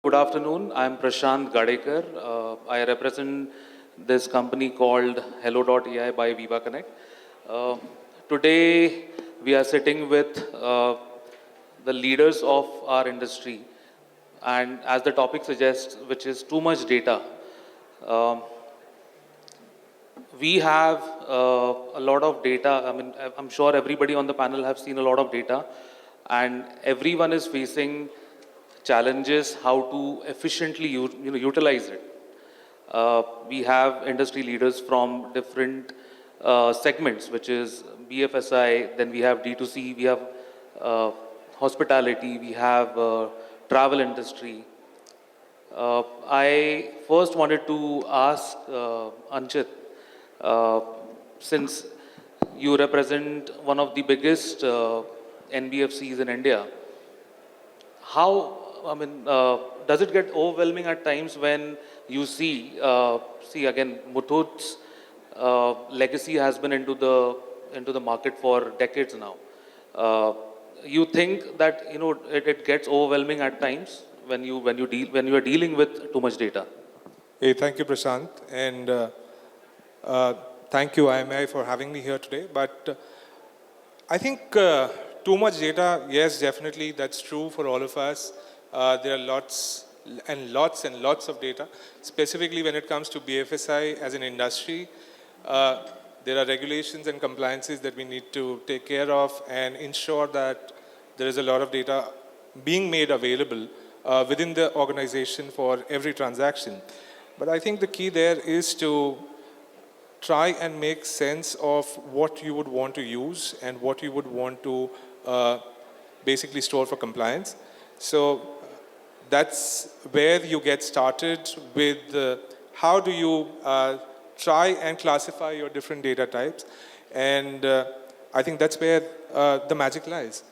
Good afternoon. I'm Prashant Gadekar. I represent this company called Helo.ai by Viva Connect. Today, we are sitting with the leaders of our industry, and as the topic suggests, which is too much data. Um, we have a lot of data. I mean, I'm sure everybody on the panel have seen a lot of data, and everyone is facing challenges how to efficiently utilize it. We have industry leaders from different segments, which is BFSI, then we have D2C, we have uh, hospitality, we have travel industry. I first wanted to ask Anchit, uh, since you represent one of the biggest NBFCs in India, does it get overwhelming at times when you see again, Muthoot's legacy has been into the market for decades now. Uh, you think that it gets overwhelming at times when you are dealing with too much data? Hey, thank you, Prashant, and uh, thank you, IMI, for having me here today. But I think too much data, yes, definitely, that's true for all of us. There are lots and lots of data. Specifically, when it comes to BFSI as an industry, there are regulations and compliances that we need to take care of and ensure that there is a lot of data being made available within the organization for every transaction. But I think the key there is to try and make sense of what you would want to use and what you would want to basically store for compliance. So that's where you get started with how do you try and classify your different data types. And I think that's where the magic lies.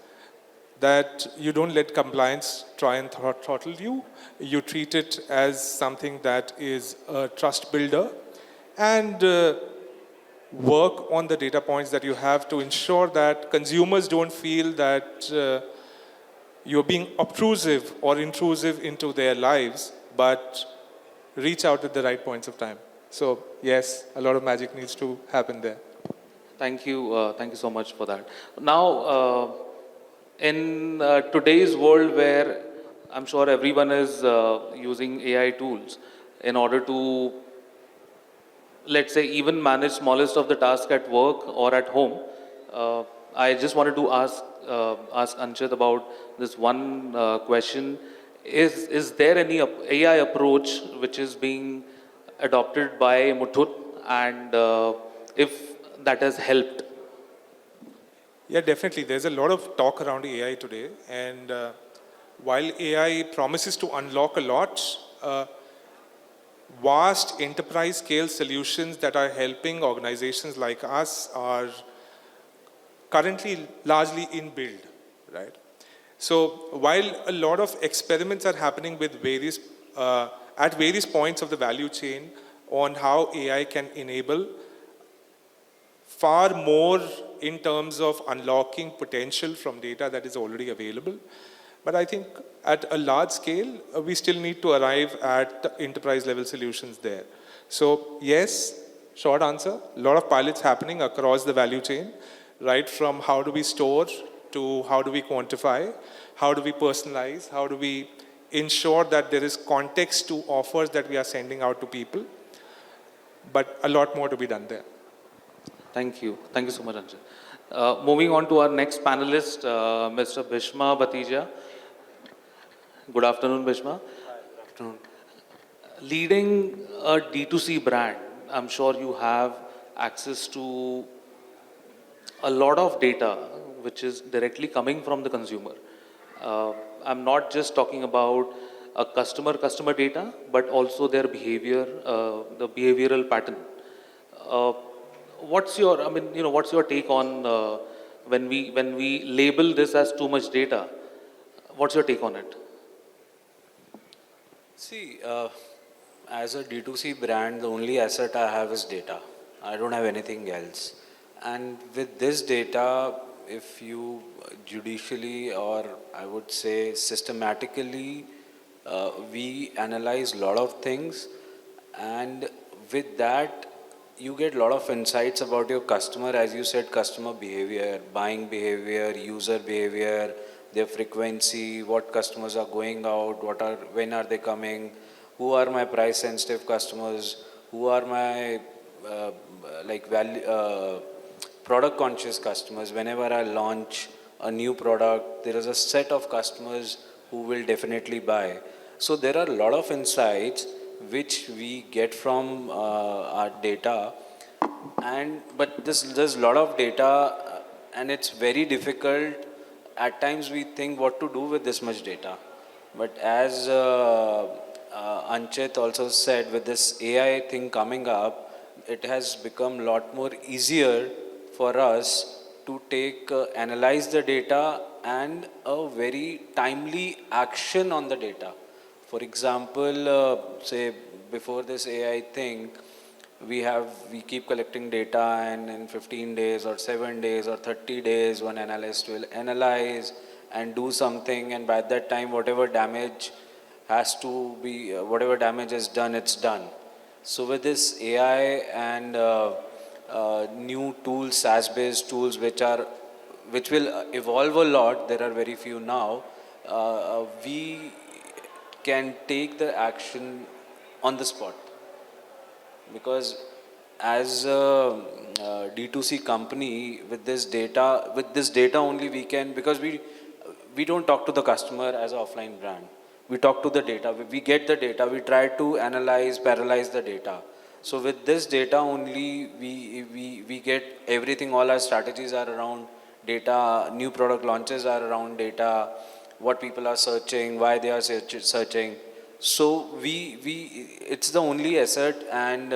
That you don't let compliance try and throttle you. You treat it as something that is a trust builder and work on the data points that you have to ensure that consumers don't feel that you're being obtrusive or intrusive into their lives, but reach out at the right points of time. So yes, a lot of magic needs to happen there. Thank you so much for that. Now, in today's world where I'm sure everyone is using AI tools in order to, let's say, even manage smallest of the tasks at work or at home, I just wanted to ask Anchit about this one question. Is there any AI approach which is being adopted by Muthoot, and if that has helped? Yeah, definitely. There's a lot of talk around AI today. And while AI promises to unlock a lot, vast enterprise scale solutions that are helping organizations like us are currently largely in build, right? So while a lot of experiments are happening with at various points of the value chain on how AI can enable far more in terms of unlocking potential from data that is already available. But I think at a large scale, we still need to arrive at enterprise level solutions there. So yes, short answer, a lot of pilots happening across the value chain, right from how do we store to how do we quantify, how do we personalize, how do we ensure that there is context to offers that we are sending out to people, but a lot more to be done there. Thank you. Thank you so much, Anchit. Moving on to our next panelist, Mr. Bhisham Bhateja. Good afternoon, Bhishma. Good afternoon. Leading a D2C brand, I'm sure you have access to a lot of data which is directly coming from the consumer. I'm not just talking about a customer data, but also their behavior, the behavioral pattern. What's your take on when we label this as too much data? What's your take on it? See, as a D2C brand, the only asset I have is data. I don't have anything else. And with this data, if you judicially or I would say systematically we analyze a lot of things, and with that, you get a lot of insights about your customer, as you said, customer behavior, buying behavior, user behavior, their frequency, what customers are going out, when are they coming, who are my price sensitive customers, who are my product conscious customers. Whenever I launch a new product, there is a set of customers who will definitely buy. So there are a lot of insights which we get from our data, but there's a lot of data, and it's very difficult. At times we think what to do with this much data, but as Anchit also said, with this AI thing coming up, it has become a lot more easier for us to analyze the data and a very timely action on the data. For example, say before this AI thing, we keep collecting data, and in 15 days or 7 days or 30 days, one analyst will analyze and do something, and by that time, whatever damage is done, it's done. So with this AI and new tools, SaaS-based tools, which will evolve a lot, there are very few now, we can take the action on the spot. Because as a D2C company, with this data only we can, because we don't talk to the customer as an offline brand. We talk to the data. We get the data. We try to parallelize the data. So with this data only, we get everything. All our strategies are around data. New product launches are around data. What people are searching, why they are searching. So it's the only asset, and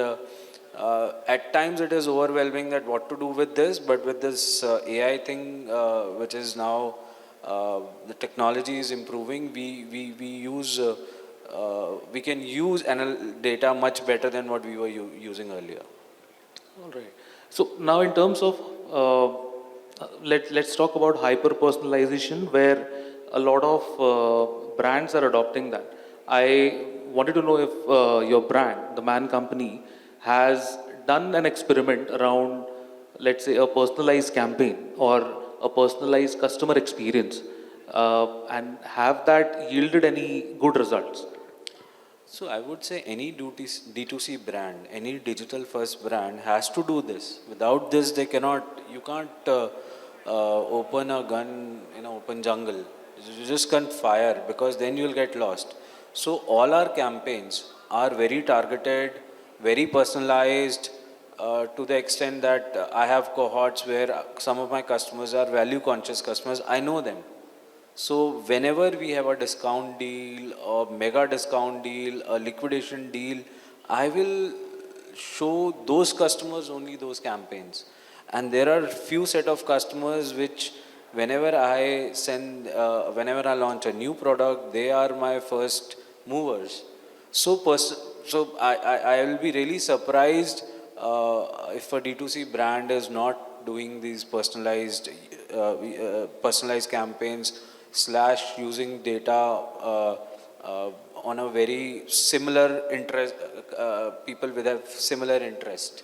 at times it is overwhelming that what to do with this. But with this AI thing, which is now the technology is improving, we can use data much better than what we were using earlier. All right. So now in terms of let's talk about hyper personalization, where a lot of brands are adopting that. I wanted to know if your brand, the Man Company, has done an experiment around, let's say, a personalized campaign or a personalized customer experience, and have that yielded any good results? So I would say any D2C brand, any digital first brand has to do this. Without this, you can't open a gun in an open jungle. You just can't fire, because then you'll get lost. So all our campaigns are very targeted, very personalized, to the extent that I have cohorts where some of my customers are value conscious customers. I know them. So whenever we have a discount deal, a mega discount deal, a liquidation deal, I will show those customers only those campaigns. And there are few set of customers which whenever I launch a new product, they are my first movers. So I will be really surprised if a D2C brand is not doing these personalized campaigns / using data on a very similar interest, people with a similar interest.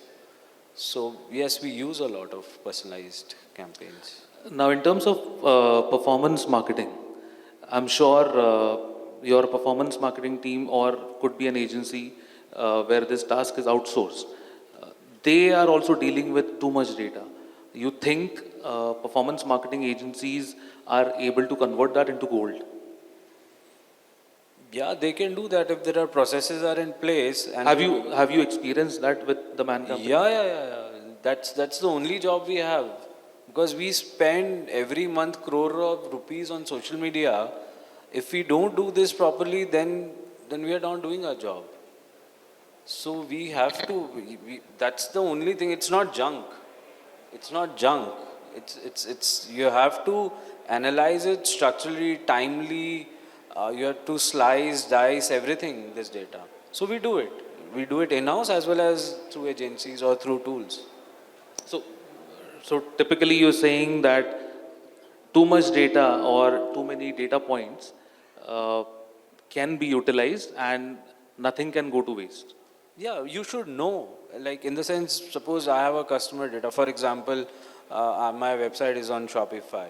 So yes, we use a lot of personalized campaigns. Now, in terms of performance marketing, I'm sure your performance marketing team, or could be an agency where this task is outsourced, they are also dealing with too much data. You think performance marketing agencies are able to convert that into gold? Yeah, they can do that if there are processes are in place. And have you experienced that with the Man Company? Yeah. That's the only job we have, because we spend every month crore of rupees on social media. If we don't do this properly, then we are not doing our job. So we have to. That's the only thing. It's not junk. It's not junk. It's you have to analyze it structurally, timely. You have to slice, dice everything, this data. So we do it. We do it in-house as well as through agencies or through tools. So typically you're saying that too much data or too many data points can be utilized and nothing can go to waste. Yeah, you should know, like in the sense, suppose I have a customer data, for example, my website is on Shopify.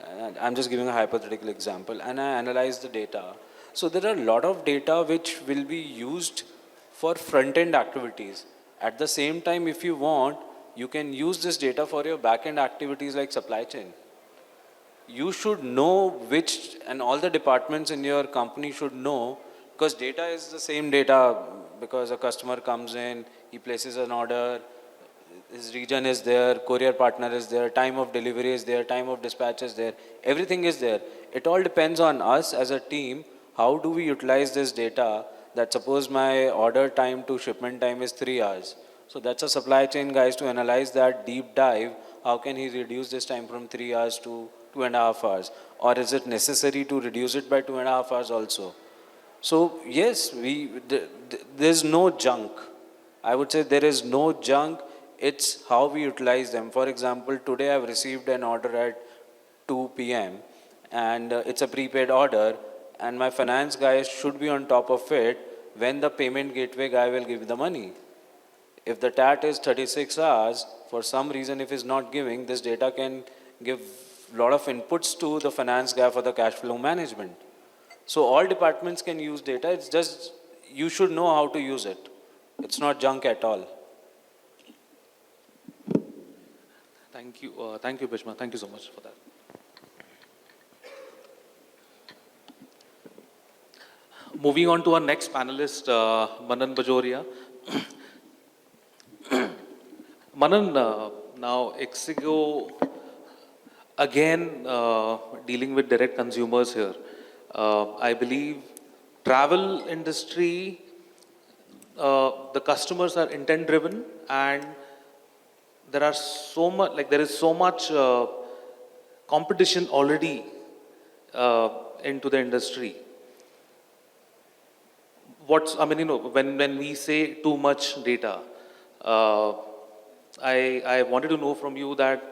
And I'm just giving a hypothetical example, and I analyze the data. So there are a lot of data which will be used for front-end activities. At the same time, if you want, you can use this data for your back-end activities like supply chain. You should know which, and all the departments in your company should know, because data is the same data, because a customer comes in, he places an order, his region is there, courier partner is there, time of delivery is there, time of dispatch is there, everything is there. It all depends on us as a team, how do we utilize this data, that suppose my order time to shipment time is 3 hours. So that's a supply chain guys to analyze that deep dive, how can he reduce this time from 3 hours to 2.5 hours? Or is it necessary to reduce it by 2.5 hours also? So yes, there's no junk. I would say there is no junk. It's how we utilize them. For example, today I've received an order at 2 p.m. and it's a prepaid order, and my finance guy should be on top of it when the payment gateway guy will give the money. If the TAT is 36 hours, for some reason if he's not giving, this data can give a lot of inputs to the finance guy for the cash flow management. So all departments can use data, it's just you should know how to use it. It's not junk at all. Thank you, Bhishma. Thank you so much for that. Moving on to our next panelist, Manan Bajoria. Manan, now Ixigo, again dealing with direct consumers here. I believe travel industry, the customers are intent driven, and there are so much, like there is so much competition already into the industry. I mean, when we say too much data, I wanted to know from you that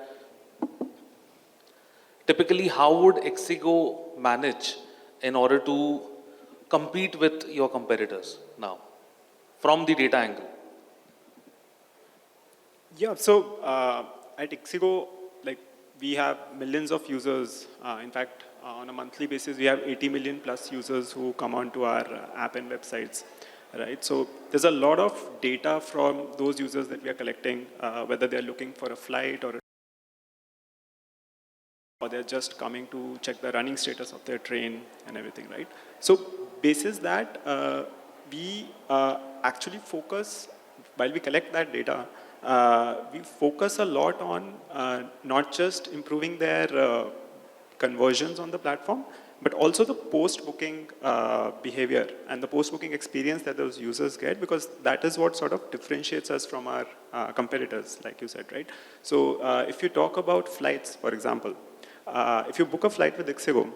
typically how would Ixigo manage in order to compete with your competitors now from the data angle? Yeah, so at Ixigo, like we have millions of users. In fact, on a monthly basis, we have 80 million plus users who come onto our app and websites, right? So there's a lot of data from those users that we are collecting, whether they're looking for a flight or they're just coming to check the running status of their train and everything, right? So basis that, we actually focus, while we collect that data, we focus a lot on not just improving their conversions on the platform, but also the post-booking behavior and the post-booking experience that those users get, because that is what sort of differentiates us from our competitors, like you said, right? So if you talk about flights, for example, if you book a flight with Ixigo,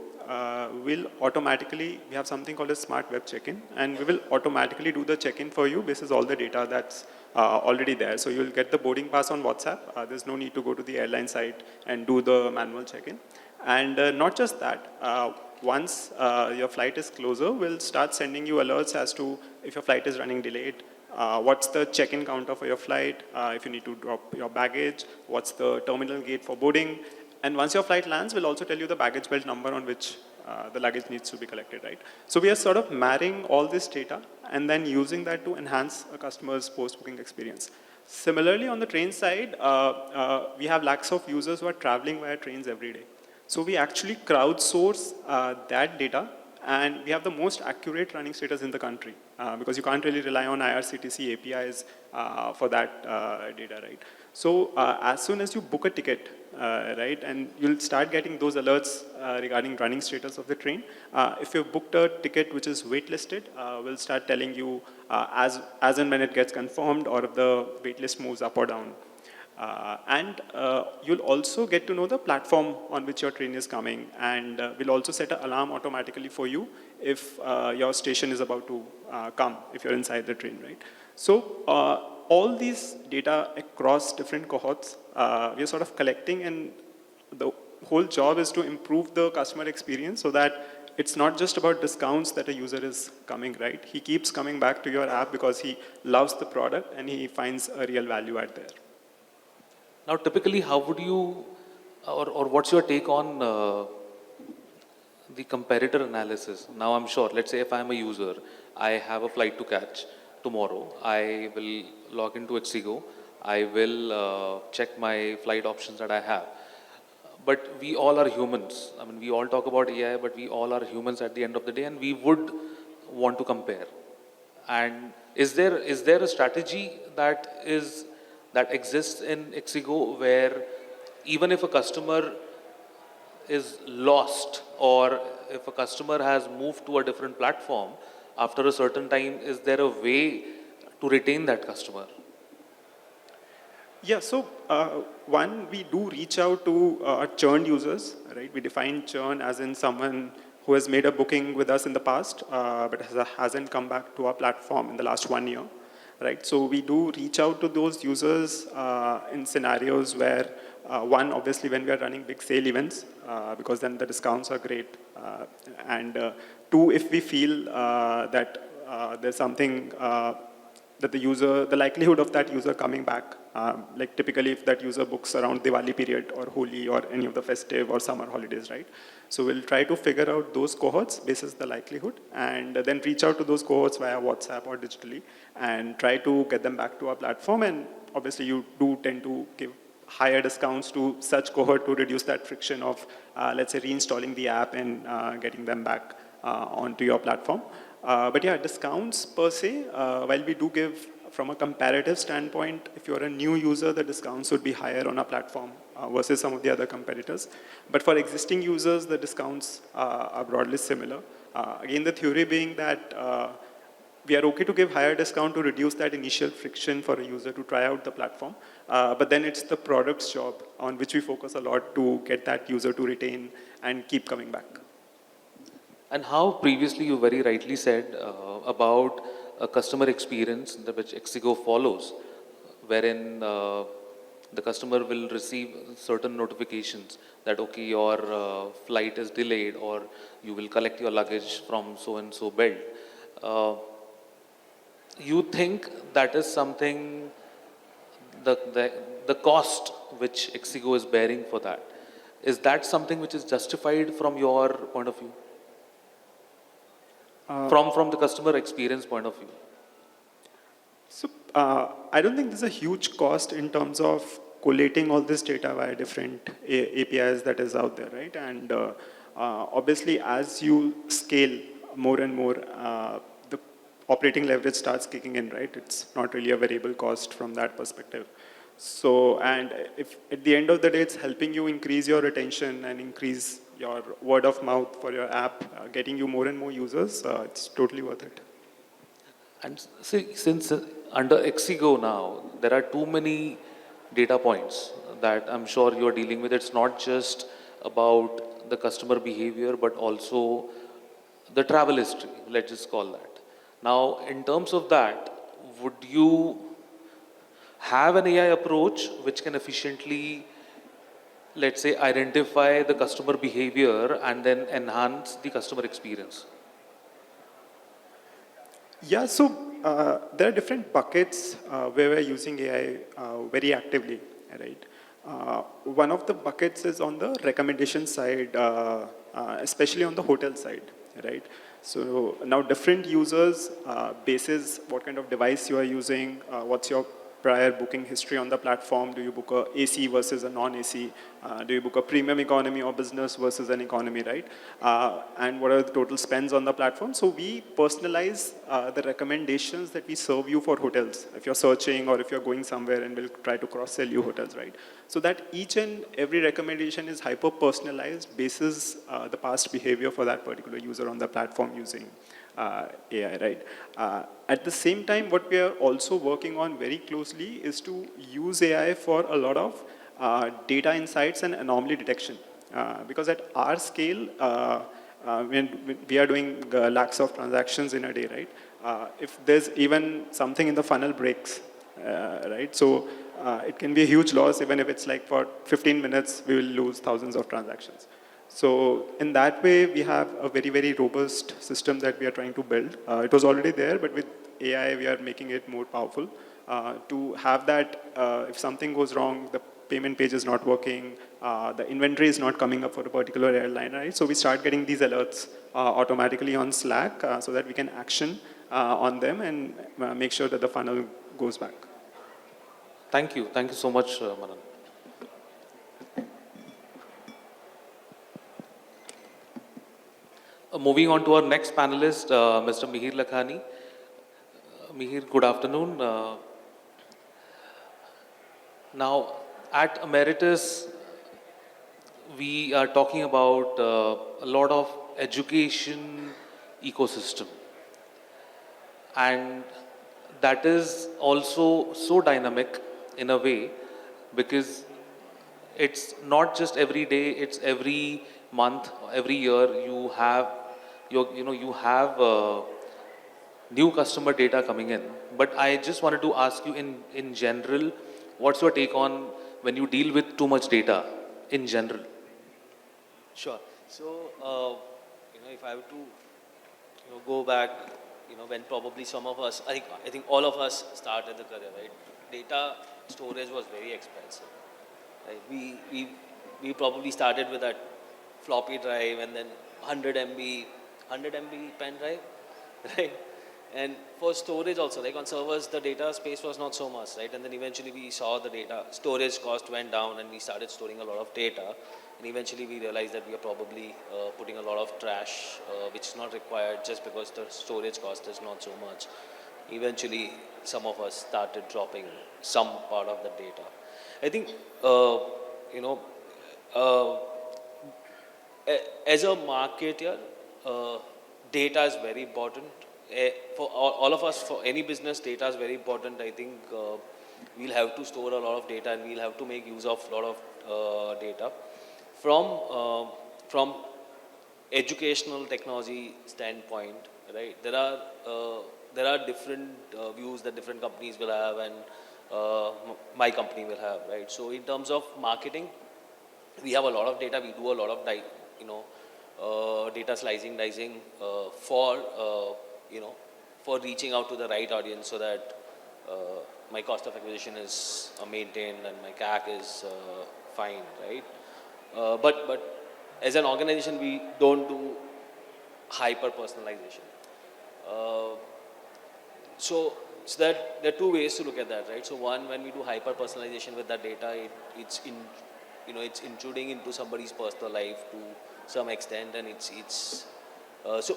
we have something called a smart web check-in, and we will automatically do the check-in for you based on all the data that's already there. So you'll get the boarding pass on WhatsApp. There's no need to go to the airline site and do the manual check-in. And not just that, once your flight is closer, we'll start sending you alerts as to if your flight is running delayed, what's the check-in counter for your flight, if you need to drop your baggage, what's the terminal gate for boarding. And once your flight lands, we'll also tell you the baggage belt number on which the luggage needs to be collected, right? So we are sort of marrying all this data and then using that to enhance a customer's post-booking experience. Similarly, on the train side, we have lakhs of users who are traveling via trains every day. So we actually crowdsource that data, and we have the most accurate running status in the country because you can't really rely on IRCTC APIs for that data, right? So as soon as you book a ticket, right, and you'll start getting those alerts regarding running status of the train. If you've booked a ticket which is waitlisted, we'll start telling you as and when it gets confirmed, or if the waitlist moves up or down. And you'll also get to know the platform on which your train is coming, and we'll also set an alarm automatically for you if your station is about to come, if you're inside the train, right? So all these data across different cohorts, we are sort of collecting, and the whole job is to improve the customer experience so that it's not just about discounts that a user is coming, right? He keeps coming back to your app because he loves the product and he finds a real value add there. Now, typically, how would you, or what's your take on the comparator analysis? Now, I'm sure, let's say if I'm a user, I have a flight to catch tomorrow, I will log into Ixigo, I will check my flight options that I have. But we all are humans. I mean, we all talk about AI, but we all are humans at the end of the day, and we would want to compare. And is there a strategy that exists in Ixigo where even if a customer is lost or if a customer has moved to a different platform after a certain time, is there a way to retain that customer? Yeah, so one, we do reach out to churned users, right? We define churn as in someone who has made a booking with us in the past, but hasn't come back to our platform in the last 1 year, right? So we do reach out to those users in scenarios where, one, obviously when we are running big sale events, because then the discounts are great. And two, if we feel that there's something that the likelihood of that user coming back, like typically if that user books around Diwali period or Holi or any of the festive or summer holidays, right? So we'll try to figure out those cohorts basis the likelihood and then reach out to those cohorts via WhatsApp or digitally and try to get them back to our platform. And obviously you do tend to give higher discounts to such cohort to reduce that friction of, let's say, reinstalling the app and getting them back onto your platform. But yeah, discounts per se, while we do give from a comparative standpoint, if you're a new user, the discounts would be higher on our platform versus some of the other competitors. But for existing users, the discounts are broadly similar. Again, the theory being that we are okay to give higher discount to reduce that initial friction for a user to try out the platform. But then it's the product's job on which we focus a lot to get that user to retain and keep coming back. And how previously you very rightly said about a customer experience which Ixigo follows, wherein the customer will receive certain notifications that, okay, your flight is delayed or you will collect your luggage from so-and-so belt. You think that is something, the cost which Ixigo is bearing for that, is that something which is justified from your point of view? From the customer experience point of view? So I don't think there's a huge cost in terms of collating all this data via different APIs that is out there, right? And obviously, as you scale more and more, the operating leverage starts kicking in, right? It's not really a variable cost from that perspective. So, and if at the end of the day, it's helping you increase your retention and increase your word of mouth for your app, getting you more and more users, it's totally worth it. And see, since under Ixigo now, there are too many data points that I'm sure you're dealing with. It's not just about the customer behavior, but also the travel history, let's just call that. Now, in terms of that, would you have an AI approach which can efficiently, let's say, identify the customer behavior and then enhance the customer experience? Yeah, so there are different buckets where we're using AI very actively, right? One of the buckets is on the recommendation side, especially on the hotel side, right? So now different users, basis what kind of device you are using, what's your prior booking history on the platform. Do you book a AC versus a non-AC? Do you book a premium economy or business versus an economy, right? And what are the total spends on the platform? So we personalize the recommendations that we serve you for hotels. If you're searching or if you're going somewhere, and we'll try to cross-sell you hotels, right? So that each and every recommendation is hyper-personalized basis the past behavior for that particular user on the platform using AI, right? At the same time, what we are also working on very closely is to use AI for a lot of data insights and anomaly detection. Because at our scale, when we are doing lakhs of transactions in a day, right? If there's even something in the funnel breaks, right? So it can be a huge loss, even if it's like for 15 minutes, we will lose thousands of transactions. So in that way, we have a very, very robust system that we are trying to build. It was already there, but with AI, we are making it more powerful to have that if something goes wrong, the payment page is not working, the inventory is not coming up for a particular airline, right? So we start getting these alerts automatically on Slack so that we can action on them and make sure that the funnel goes back. Thank you. Thank you so much, Manan. Moving on to our next panelist, Mr. Mihhiir Lakhani. Mihhiir, good afternoon. Now, at Emeritus, we are talking about a lot of education ecosystem. And that is also so dynamic in a way because it's not just every day, it's every month, every year you have new customer data coming in. But I just wanted to ask you in general, what's your take on when you deal with too much data in general? Sure. So, if I have to, go back, when probably some of us, I think all of us started the career, right? Data storage was very expensive. Right? We probably started with that floppy drive and then 100 MB pen drive, right? And for storage also, like on servers, the data space was not so much, right? And then eventually we saw the data storage cost went down and we started storing a lot of data. And eventually we realized that we are probably putting a lot of trash, which is not required just because the storage cost is not so much. Eventually, some of us started dropping some part of the data. I think, as a marketer, data is very important. For all of us, for any business, data is very important. I think we'll have to store a lot of data and we'll have to make use of a lot of data. From educational technology standpoint, right? There are different views that different companies will have, and my company will have, right? So in terms of marketing, we have a lot of data. We do a lot of data slicing, dicing for reaching out to the right audience so that my cost of acquisition is maintained and my CAC is fine, right? But as an organization, we don't do hyper personalization. So that there are two ways to look at that, right? So one, when we do hyper personalization with that data, it's intruding into somebody's personal life to some extent, and so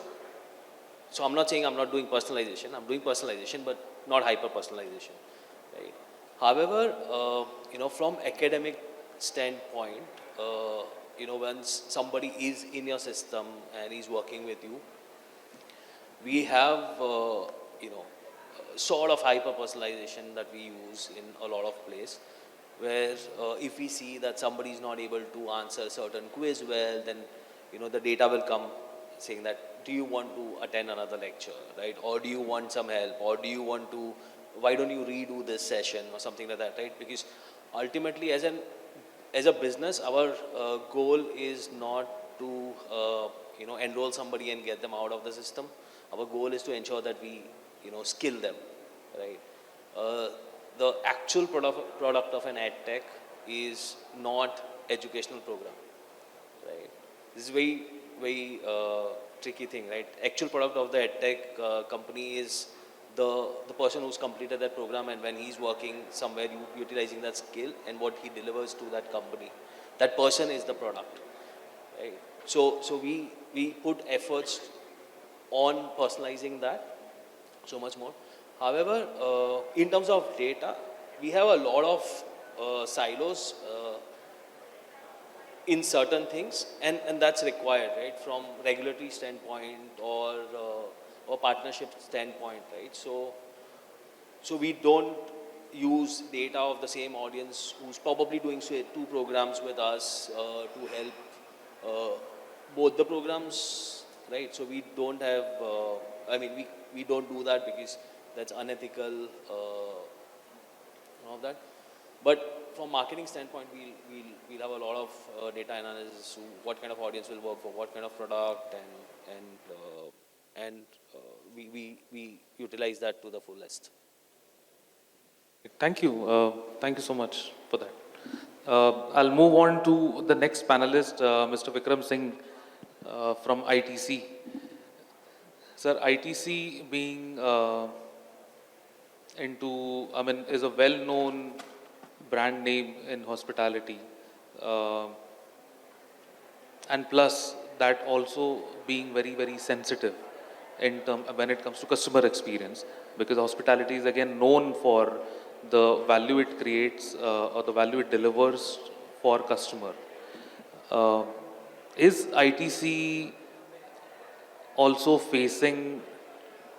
I'm not saying I'm not doing personalization. I'm doing personalization, but not hyper personalization, right? However, from academic standpoint, once somebody is in your system and is working with you, we have, sort of hyper personalization that we use in a lot of places, where if we see that somebody is not able to answer a certain quiz well, then, the data will come saying that, do you want to attend another lecture, right? Or do you want some help? Or why don't you redo this session or something like that, right? Because ultimately, as a business, our goal is not to enroll somebody and get them out of the system. Our goal is to ensure that we skill them, right? The actual product of an ed tech is not educational program, right? This is very, very tricky thing, right? Actual product of the ed tech company is the person who's completed that program, and when he's working somewhere utilizing that skill and what he delivers to that company, that person is the product, right? So we put efforts on personalizing that so much more. However, in terms of data, we have a lot of silos in certain things, and that's required, right? From regulatory standpoint or partnership standpoint, right? So we don't use data of the same audience who's probably doing, say, 2 programs with us to help both the programs, right? So we don't have, we don't do that because that's unethical, all of that. But from marketing standpoint, we'll have a lot of data analysis. What kind of audience will work for what kind of product, and we utilize that to the fullest. Thank you. Thank you so much for that. I'll move on to the next panelist, Mr. Vikram Singh from ITC. Sir, ITC being is a well-known brand name in hospitality. And plus that also being very, very sensitive when it comes to customer experience, because hospitality is again known for the value it creates or the value it delivers for customer. Is ITC also facing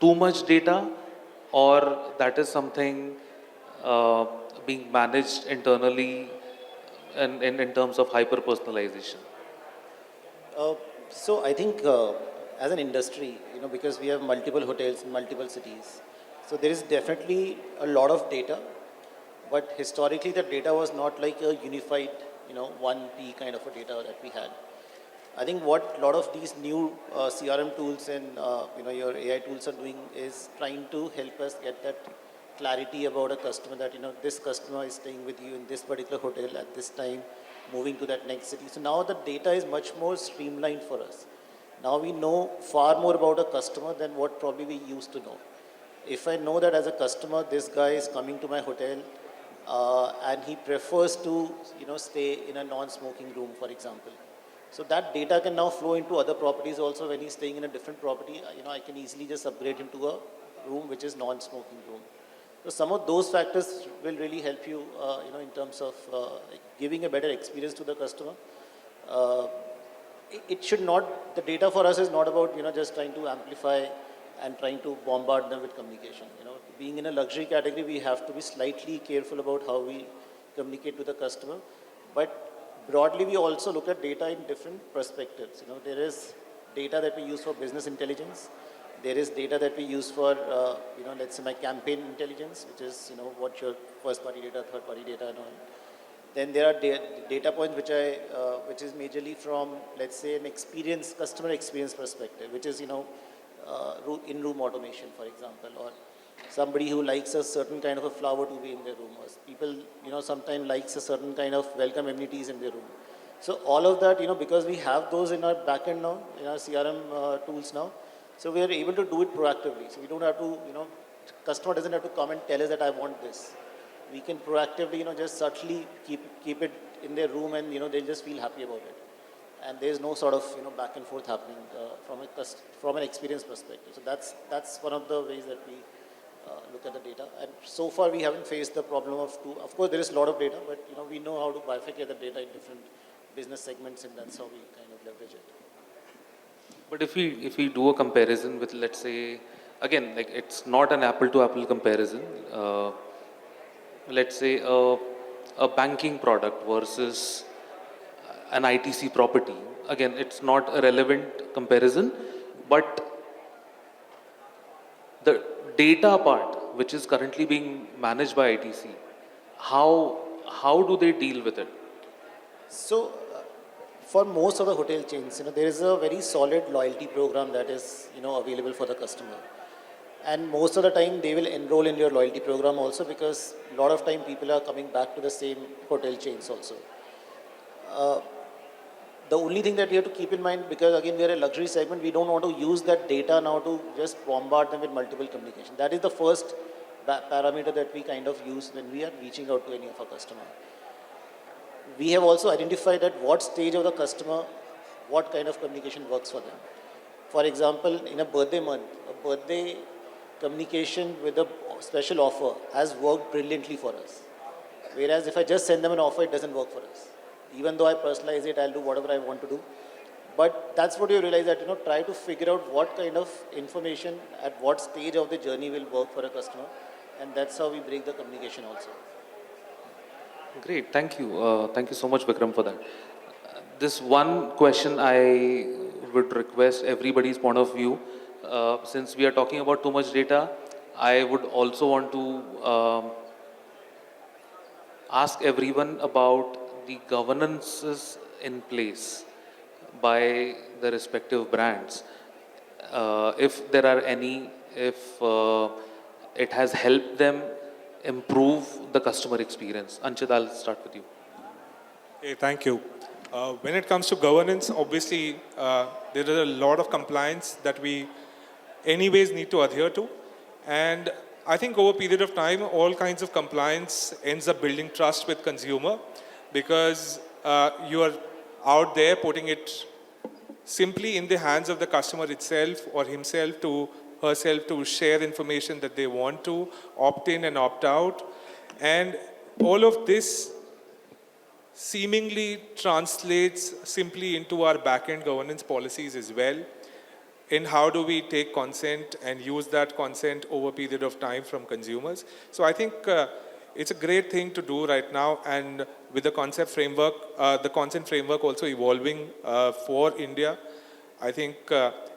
too much data, or that is something being managed internally in terms of hyper personalization? So I think as an industry, because we have multiple hotels in multiple cities, so there is definitely a lot of data, but historically the data was not like a unified, 1P kind of a data that we had. I think what a lot of these new CRM tools and your AI tools are doing is trying to help us get that clarity about a customer, that this customer is staying with you in this particular hotel at this time, moving to that next city. So now the data is much more streamlined for us. Now we know far more about a customer than what probably we used to know. If I know that as a customer, this guy is coming to my hotel and he prefers to stay in a non-smoking room, for example. So that data can now flow into other properties also. When he's staying in a different property, I can easily just upgrade him to a room which is non-smoking room. So some of those factors will really help you, in terms of giving a better experience to the customer. It should not, the data for us is not about, just trying to amplify and trying to bombard them with communication. Being in a luxury category, we have to be slightly careful about how we communicate to the customer. But broadly, we also look at data in different perspectives. There is data that we use for business intelligence. There is data that we use for, let's say my campaign intelligence, which is, what your first-party data, third-party data and all. Then there are data points which is majorly from, let's say, an customer experience perspective, which is, in-room automation, for example, or somebody who likes a certain kind of a flower to be in their room, or people, sometimes likes a certain kind of welcome amenities in their room. So all of that, because we have those in our backend now, in our CRM tools now, so we are able to do it proactively. So we don't have to, customer doesn't have to come and tell us that I want this. We can proactively, just subtly keep it in their room, and, they'll just feel happy about it. And there's no sort of, back and forth happening from an experience perspective. So that's one of the ways that we look at the data. And so far we haven't faced the problem of of course there is a lot of data, but we know how to bifurcate the data in different business segments, and that's how we kind of leverage it. But if we do a comparison with, let's say, again, like it's not an apple to apple comparison, let's say a banking product versus an ITC property, again, it's not a relevant comparison, but the data part, which is currently being managed by ITC, how do they deal with it? So, for most of the hotel chains, there is a very solid loyalty program that is, available for the customer. And most of the time, they will enroll in your loyalty program also, because a lot of time people are coming back to the same hotel chains also. The only thing that you have to keep in mind, because again, we are a luxury segment, we don't want to use that data now to just bombard them with multiple communication. That is the first parameter that we kind of use when we are reaching out to any of our customer. We have also identified at what stage of the customer, what kind of communication works for them. For example, in a birthday month, a birthday communication with a special offer has worked brilliantly for us. Whereas if I just send them an offer, it doesn't work for us. Even though I personalize it, I'll do whatever I want to do. But that's what you realize, that, try to figure out what kind of information at what stage of the journey will work for a customer. And that's how we break the communication also. Great, thank you. Thank you so much, Vikram, for that. This one question I would request everybody's point of view. Since we are talking about too much data, I would also want to ask everyone about the governances in place by the respective brands. If there are any, if it has helped them improve the customer experience. Anchit, I'll start with you. Okay, thank you. When it comes to governance, obviously, there is a lot of compliance that we anyways need to adhere to. And I think over a period of time, all kinds of compliance ends up building trust with consumer because you are out there putting it simply in the hands of the customer itself or himself to herself to share information that they want to, opt in and opt out. And all of this seemingly translates simply into our back-end governance policies as well. In how do we take consent and use that consent over a period of time from consumers. So I think it's a great thing to do right now, and with the concept framework, the consent framework also evolving for India, I think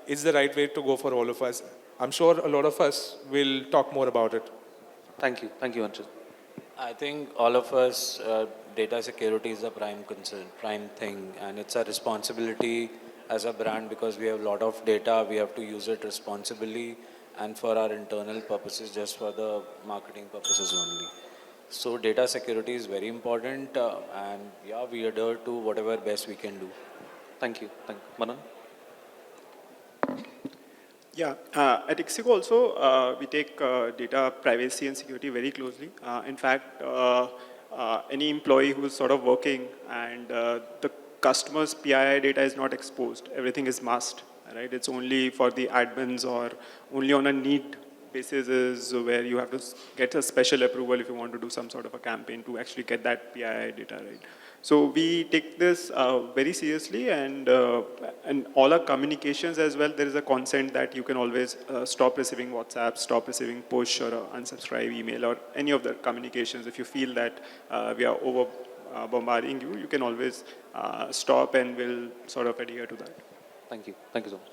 it's the right way to go for all of us. I'm sure a lot of us will talk more about it. Thank you, Anchit. I think all of us, data security is the prime concern, prime thing, and it's a responsibility as a brand because we have a lot of data, we have to use it responsibly and for our internal purposes, just for the marketing purposes only. So data security is very important and yeah, we adhere to whatever best we can do. Thank you. Manan? Yeah, at Ixigo also, we take data privacy and security very closely. In fact, any employee who is sort of working and the customer's PII data is not exposed, everything is masked, right? It's only for the admins or only on a need basis is where you have to get a special approval if you want to do some sort of a campaign to actually get that PII data, right? So we take this very seriously, and all our communications as well, there is a consent that you can always stop receiving WhatsApp, stop receiving push or unsubscribe email or any of the communications. If you feel that we are over bombarding you, you can always stop and we'll sort of adhere to that. Thank you so much.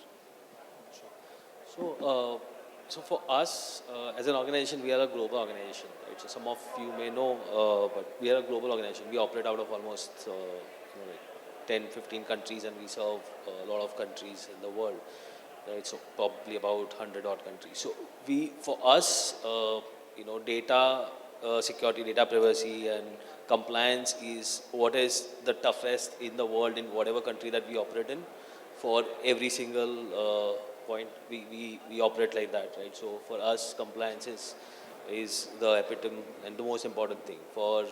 So for us, as an organization, we are a global organization, right? So some of you may know, but we are a global organization. We operate out of almost like 10, 15 countries, and we serve a lot of countries in the world, right? So probably about 100 odd countries. So for us, data security, data privacy, and compliance is what is the toughest in the world in whatever country that we operate in. For every single point, we operate like that, right? So for us, compliance is the epitome and the most important thing. For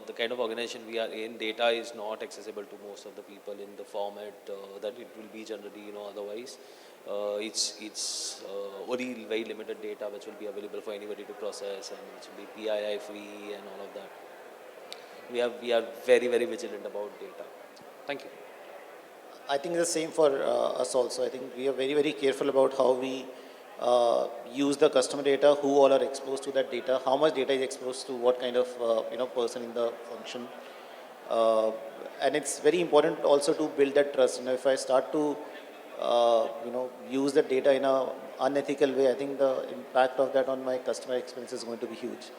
the kind of organization we are in, data is not accessible to most of the people in the format that it will be generally, otherwise. It's only very limited data which will be available for anybody to process, and which will be PII free and all of that. We are very, very vigilant about data. Thank you. I think the same for us also. I think we are very, very careful about how we use the customer data, who all are exposed to that data, how much data is exposed to what kind of person in the function. And it's very important also to build that trust. If I start to use the data in an unethical way, I think the impact of that on my customer experience is going to be huge.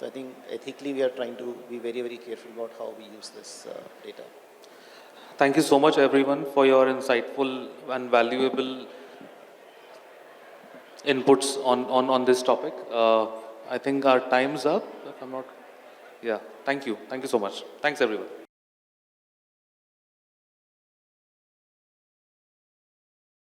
So I think ethically we are trying to be very, very careful about how we use this data. Thank you so much, everyone, for your insightful and valuable inputs on this topic. I think our time's up, if I'm not... Yeah, thank you. Thank you so much. Thanks, everyone.